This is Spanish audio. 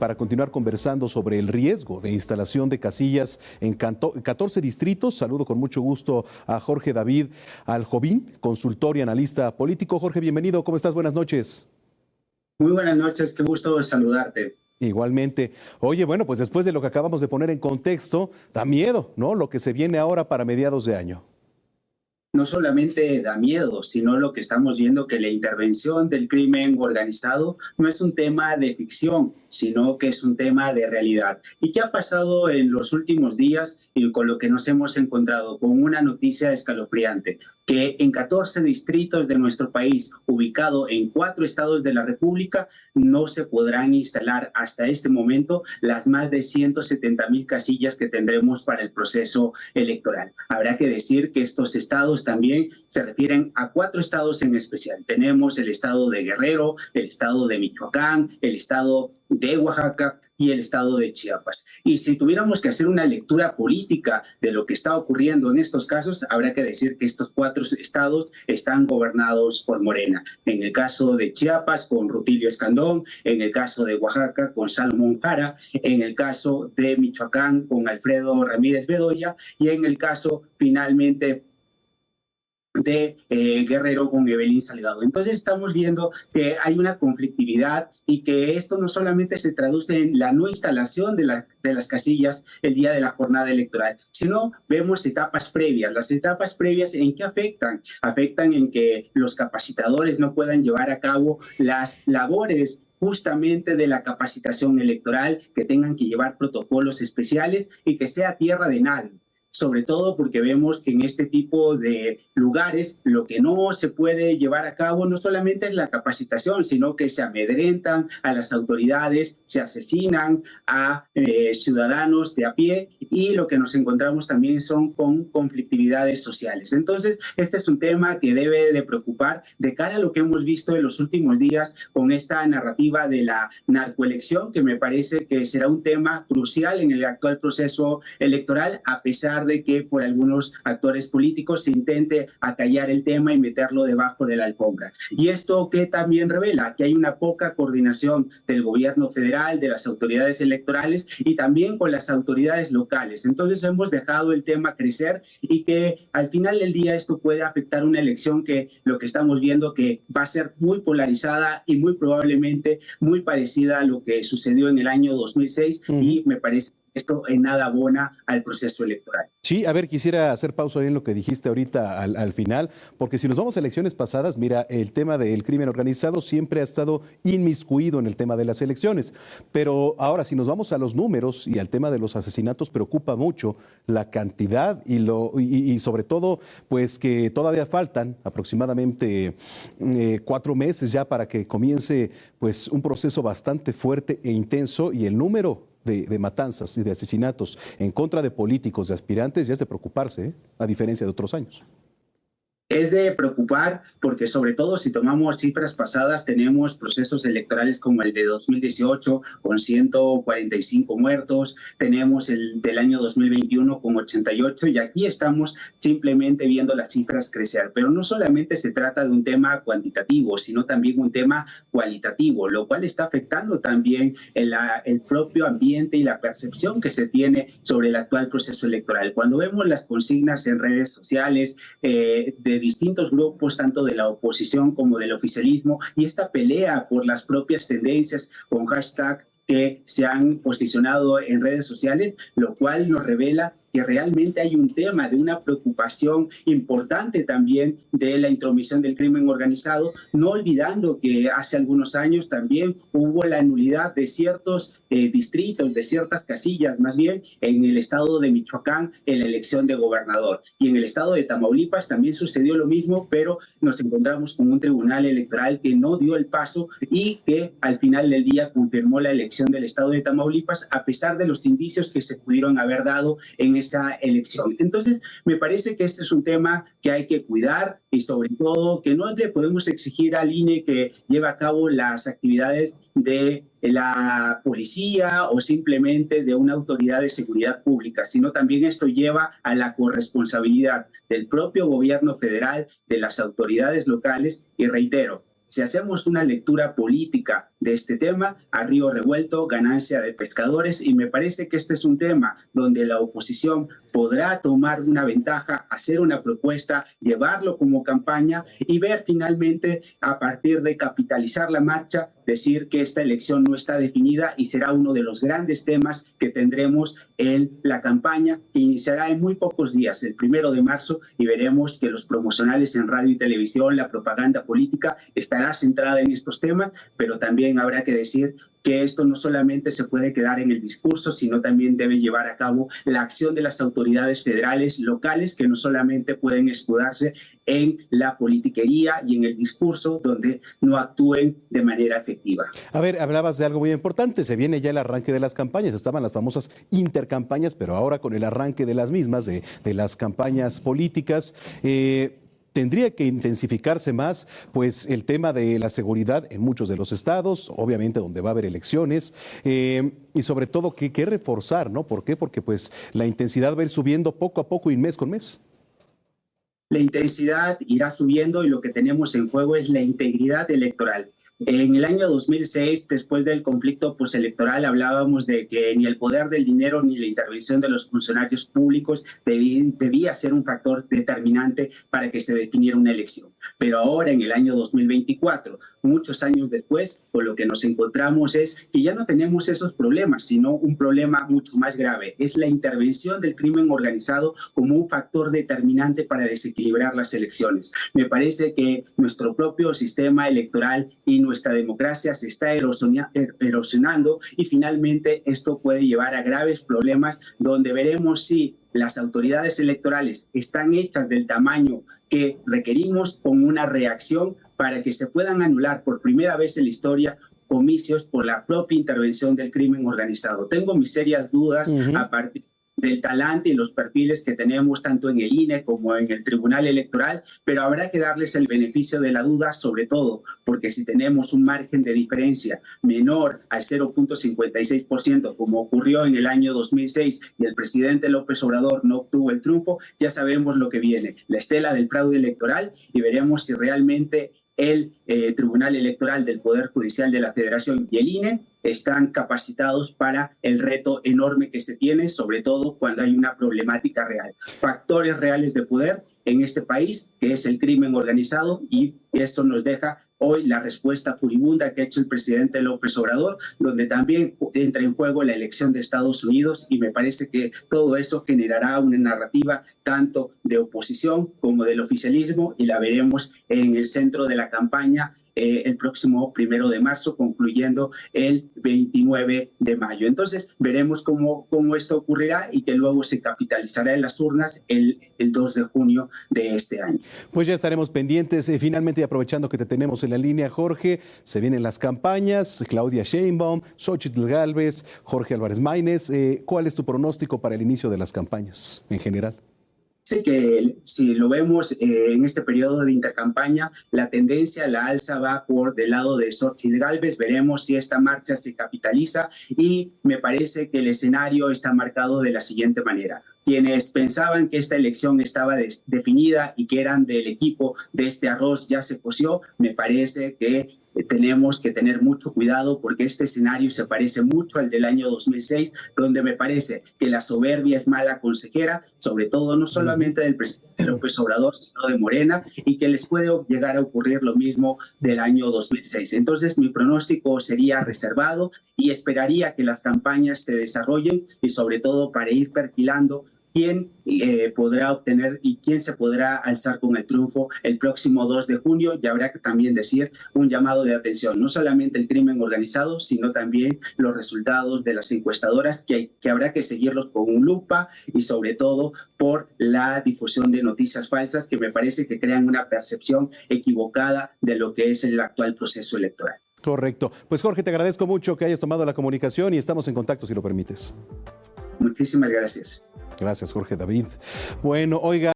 para continuar conversando sobre el riesgo de instalación de casillas en 14 distritos. Saludo con mucho gusto a Jorge David Aljovín, consultor y analista político. Jorge, bienvenido. ¿Cómo estás? Buenas noches. Muy buenas noches, qué gusto saludarte. Igualmente. Oye, bueno, pues después de lo que acabamos de poner en contexto, da miedo, ¿no? Lo que se viene ahora para mediados de año. No solamente da miedo, sino lo que estamos viendo que la intervención del crimen organizado no es un tema de ficción, sino que es un tema de realidad. ¿Y qué ha pasado en los últimos días y con lo que nos hemos encontrado? Con una noticia escalofriante, que en 14 distritos de nuestro país, ubicado en 4 estados de la República, no se podrán instalar hasta este momento las más de 170,000 casillas que tendremos para el proceso electoral. Habrá que decir que estos estados también se refieren a 4 estados en especial. Tenemos el estado de Guerrero, el estado de Michoacán, el estado de Oaxaca y el estado de Chiapas. Y si tuviéramos que hacer una lectura política de lo que está ocurriendo en estos casos, habrá que decir que estos 4 estados están gobernados por Morena. En el caso de Chiapas, con Rutilio Escandón; en el caso de Oaxaca, con Salomón Jara; en el caso de Michoacán, con Alfredo Ramírez Bedoya; y en el caso, finalmente, de Guerrero, con Evelyn Salgado. Entonces estamos viendo que hay una conflictividad y que esto no solamente se traduce en la no instalación de las casillas el día de la jornada electoral, sino vemos etapas previas. Las etapas previas, ¿en qué afectan? Afectan en que los capacitadores no puedan llevar a cabo las labores justamente de la capacitación electoral, que tengan que llevar protocolos especiales y que sea tierra de nadie. Sobre todo porque vemos que en este tipo de lugares lo que no se puede llevar a cabo no solamente es la capacitación, sino que se amedrentan a las autoridades, se asesinan a ciudadanos de a pie, y lo que nos encontramos también son con conflictividades sociales. Entonces, este es un tema que debe de preocupar de cara a lo que hemos visto en los últimos días con esta narrativa de la narcoelección, que me parece que será un tema crucial en el actual proceso electoral, a pesar de que por algunos actores políticos se intente acallar el tema y meterlo debajo de la alfombra. Y esto que también revela que hay una poca coordinación del gobierno federal, de las autoridades electorales y también con las autoridades locales. Entonces hemos dejado el tema crecer, y que al final del día esto puede afectar una elección que lo que estamos viendo que va a ser muy polarizada y muy probablemente muy parecida a lo que sucedió en el año 2006, y me parece esto en nada abona al proceso electoral. Sí, a ver, quisiera hacer pausa en lo que dijiste ahorita al final, porque si nos vamos a elecciones pasadas, mira, el tema del crimen organizado siempre ha estado inmiscuido en el tema de las elecciones. Pero ahora, si nos vamos a los números y al tema de los asesinatos, preocupa mucho la cantidad y sobre todo, pues que todavía faltan aproximadamente 4 meses ya para que comience pues un proceso bastante fuerte e intenso, y el número de matanzas y de asesinatos en contra de políticos, de aspirantes, ya es de preocuparse, a diferencia de otros años. Es de preocupar porque, sobre todo, si tomamos cifras pasadas, tenemos procesos electorales como el de 2018 con 145 muertos, tenemos el del año 2021 con 88, y aquí estamos simplemente viendo las cifras crecer. Pero no solamente se trata de un tema cuantitativo, sino también un tema cualitativo, lo cual está afectando también el propio ambiente y la percepción que se tiene sobre el actual proceso electoral. Cuando vemos las consignas en redes sociales de distintos grupos, tanto de la oposición como del oficialismo, y esta pelea por las propias tendencias con hashtag que se han posicionado en redes sociales, lo cual nos revela que realmente hay un tema de una preocupación importante también de la intromisión del crimen organizado, no olvidando que hace algunos años también hubo la nulidad de ciertos distritos, de ciertas casillas, más bien en el estado de Michoacán, en la elección de gobernador. Y en el estado de Tamaulipas también sucedió lo mismo, pero nos encontramos con un tribunal electoral que no dio el paso y que al final del día confirmó la elección del estado de Tamaulipas, a pesar de los indicios que se pudieron haber dado en esta elección. Entonces, me parece que este es un tema que hay que cuidar, y sobre todo que no le podemos exigir al INE que lleve a cabo las actividades de la policía o simplemente de una autoridad de seguridad pública, sino también esto lleva a la corresponsabilidad del propio gobierno federal, de las autoridades locales. Y reitero, si hacemos una lectura política de este tema, a río revuelto, ganancia de pescadores, y me parece que este es un tema donde la oposición podrá tomar una ventaja, hacer una propuesta, llevarlo como campaña y ver finalmente, a partir de capitalizar la marcha, decir que esta elección no está definida y será uno de los grandes temas que tendremos en la campaña, que iniciará en muy pocos días, el 1 de marzo, y veremos que los promocionales en radio y televisión, la propaganda política estará centrada en estos temas, pero también habrá que decir que esto no solamente se puede quedar en el discurso, sino también debe llevar a cabo la acción de las autoridades federales, locales, que no solamente pueden escudarse en la politiquería y en el discurso, donde no actúen de manera efectiva. A ver, hablabas de algo muy importante, se viene ya el arranque de las campañas, estaban las famosas intercampañas, pero ahora con el arranque de las mismas, de las campañas políticas, tendría que intensificarse más pues el tema de la seguridad en muchos de los estados, obviamente donde va a haber elecciones, y sobre todo que reforzar, ¿no? ¿Por qué? Porque pues la intensidad va a ir subiendo poco a poco y mes con mes. La intensidad irá subiendo y lo que tenemos en juego es la integridad electoral. En el año 2006, después del conflicto postelectoral, hablábamos de que ni el poder del dinero ni la intervención de los funcionarios públicos debía ser un factor determinante para que se definiera una elección. Pero ahora, en el año 2024, muchos años después, con lo que nos encontramos es que ya no tenemos esos problemas, sino un problema mucho más grave. Es la intervención del crimen organizado como un factor determinante para desequilibrar las elecciones. Me parece que nuestro propio sistema electoral y nuestra democracia se está erosionando, y finalmente esto puede llevar a graves problemas donde veremos si las autoridades electorales están hechas del tamaño que requerimos, con una reacción para que se puedan anular por primera vez en la historia comicios por la propia intervención del crimen organizado. Tengo mis serias dudas a partir del talante y los perfiles que tenemos tanto en el INE como en el Tribunal Electoral, pero habrá que darles el beneficio de la duda, sobre todo porque si tenemos un margen de diferencia menor al 0.56%, como ocurrió en el año 2006, y el presidente López Obrador no obtuvo el triunfo, ya sabemos lo que viene, la estela del fraude electoral, y veremos si realmente el Tribunal Electoral del Poder Judicial de la Federación y el INE están capacitados para el reto enorme que se tiene, sobre todo cuando hay una problemática real. Factores reales de poder en este país, que es el crimen organizado, y esto nos deja hoy la respuesta furibunda que ha hecho el presidente López Obrador, donde también entra en juego la elección de Estados Unidos, y me parece que todo eso generará una narrativa tanto de oposición como del oficialismo, y la veremos en el centro de la campaña el próximo 1 de marzo, concluyendo el 29 de mayo. Entonces, veremos cómo esto ocurrirá y que luego se capitalizará en las urnas el 2 de junio de este año. Pues ya estaremos pendientes. Finalmente, aprovechando que te tenemos en la línea, Jorge, se vienen las campañas, Claudia Sheinbaum, Xóchitl Gálvez, Jorge Álvarez Maínez. ¿Cuál es tu pronóstico para el inicio de las campañas en general? Sí, que si lo vemos en este periodo de intercampaña, la tendencia a la alza va por del lado de Xóchitl Gálvez. Veremos si esta marcha se capitaliza, y me parece que el escenario está marcado de la siguiente manera. Quienes pensaban que esta elección estaba definida y que eran del equipo de este arroz ya se coció, me parece que tenemos que tener mucho cuidado, porque este escenario se parece mucho al del año 2006, donde me parece que la soberbia es mala consejera, sobre todo no solamente del presidente López Obrador, sino de Morena, y que les puede llegar a ocurrir lo mismo del año 2006. Entonces, mi pronóstico sería reservado y esperaría que las campañas se desarrollen, y sobre todo para ir perfilando quién podrá obtener y quién se podrá alzar con el triunfo el próximo 2 de junio. Y habrá que también decir un llamado de atención, no solamente el crimen organizado, sino también los resultados de las encuestadoras, que habrá que seguirlos con un lupa, y sobre todo por la difusión de noticias falsas que me parece que crean una percepción equivocada de lo que es el actual proceso electoral. Correcto. Pues Jorge, te agradezco mucho que hayas tomado la comunicación y estamos en contacto, si lo permites. Muchísimas gracias. Gracias, Jorge David. Bueno, oiga.